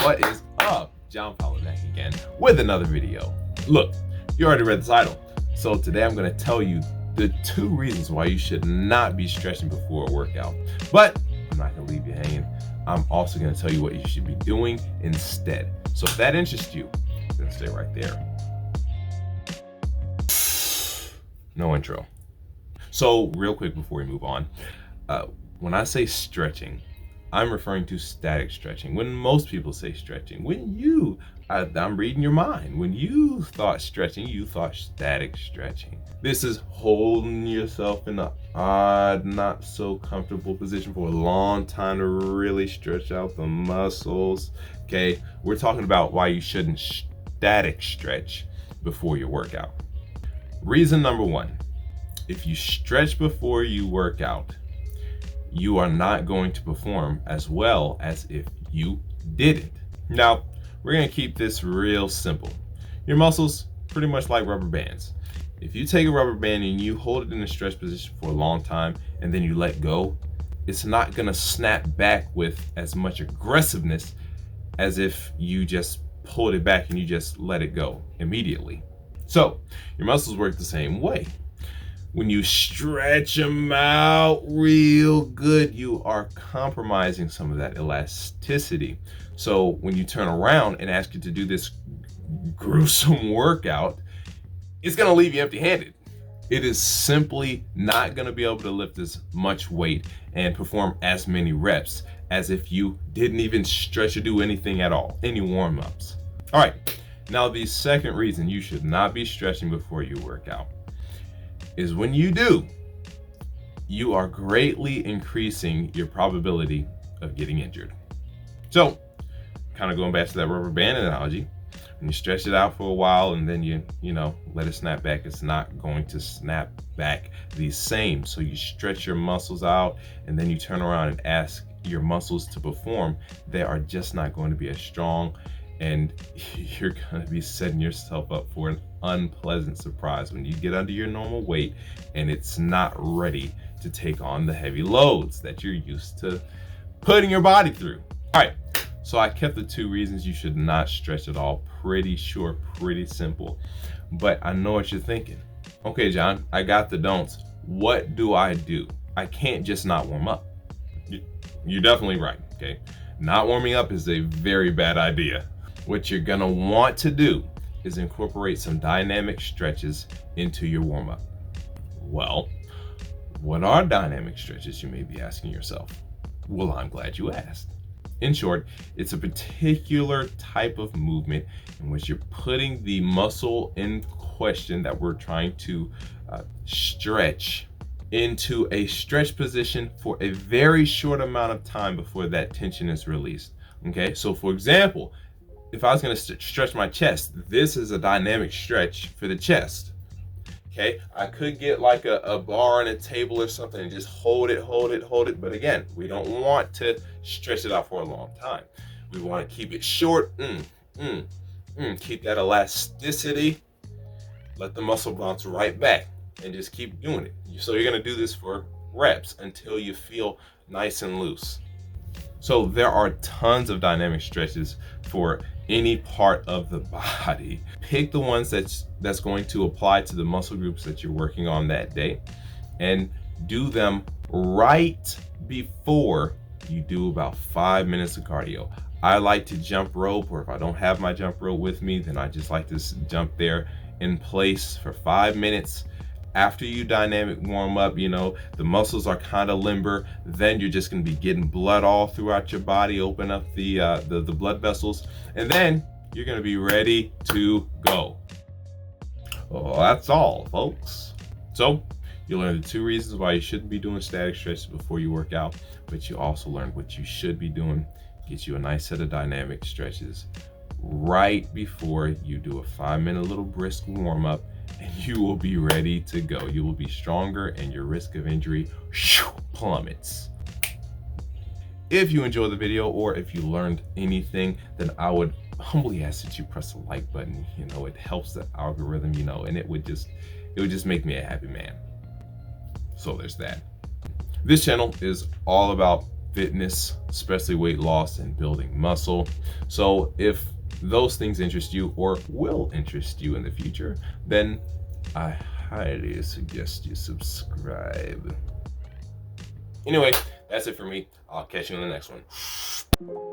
What is up? John Fowler back again with another video. Look, you already read the title. So today I'm going to tell you the 2 reasons why you should not be stretching before a workout. But I'm not going to leave you hanging. I'm also going to tell you what you should be doing instead. So if that interests you, then stay right there. No intro. So real quick before we move on, when I say stretching, I'm referring to static stretching. When most people say stretching, I'm reading your mind. When you thought stretching, you thought static stretching. This is holding yourself in an odd, not so comfortable position for a long time to really stretch out the muscles. Okay, we're talking about why you shouldn't static stretch before your workout. Reason number 1, if you stretch before you work out, you are not going to perform as well as if you didn't. Now, we're going to keep this real simple. Your muscles, pretty much like rubber bands. If you take a rubber band and you hold it in a stretch position for a long time and then you let go, it's not going to snap back with as much aggressiveness as if you just pulled it back and you just let it go immediately. So, your muscles work the same way. When you stretch them out real good, you are compromising some of that elasticity. So when you turn around and ask you to do this gruesome workout, it's going to leave you empty-handed. It is simply not going to be able to lift as much weight and perform as many reps as if you didn't even stretch or do anything at all, any warm-ups. All right, now the second reason you should not be stretching before you work out is when you do, you are greatly increasing your probability of getting injured. So, kind of going back to that rubber band analogy, when you stretch it out for a while and then you let it snap back, it's not going to snap back the same. So you stretch your muscles out and then you turn around and ask your muscles to perform, they are just not going to be as strong, and you're going to be setting yourself up for an unpleasant surprise when you get under your normal weight and it's not ready to take on the heavy loads that you're used to putting your body through. All right, so I kept the 2 reasons you should not stretch at all pretty short, pretty simple. But I know what you're thinking. Okay, John, I got the don'ts. What do I do? I can't just not warm up. You're definitely right, okay? Not warming up is a very bad idea. What you're gonna want to do is incorporate some dynamic stretches into your warm-up. Well, what are dynamic stretches, you may be asking yourself? Well, I'm glad you asked. In short, it's a particular type of movement in which you're putting the muscle in question that we're trying to stretch into a stretch position for a very short amount of time before that tension is released. Okay, so for example, if I was going to stretch my chest, this is a dynamic stretch for the chest. Okay, I could get like a bar on a table or something and just hold it. But again, we don't want to stretch it out for a long time. We want to keep it short. Keep that elasticity. Let the muscle bounce right back and just keep doing it. So you're going to do this for reps until you feel nice and loose. So there are tons of dynamic stretches for any part of the body. Pick the ones that's going to apply to the muscle groups that you're working on that day, and do them right before you do about 5 minutes of cardio. I like to jump rope, or if I don't have my jump rope with me, then I just like to jump there in place for 5 minutes. After you dynamic warm up, the muscles are kind of limber, then you're just going to be getting blood all throughout your body, open up the blood vessels, and then you're going to be ready to go. Well, that's all, folks. So you learned the 2 reasons why you shouldn't be doing static stretches before you work out, but you also learned what you should be doing. Get you a nice set of dynamic stretches right before you do a 5-minute little brisk warm up, and you will be ready to go. You will be stronger and your risk of injury plummets. If you enjoyed the video, or if you learned anything, then I would humbly ask that you press the like button. It helps the algorithm, and it would just make me a happy man. So there's that. This channel is all about fitness, especially weight loss and building muscle. So if those things interest you or will interest you in the future, then I highly suggest you subscribe. Anyway, that's it for me. I'll catch you on the next one.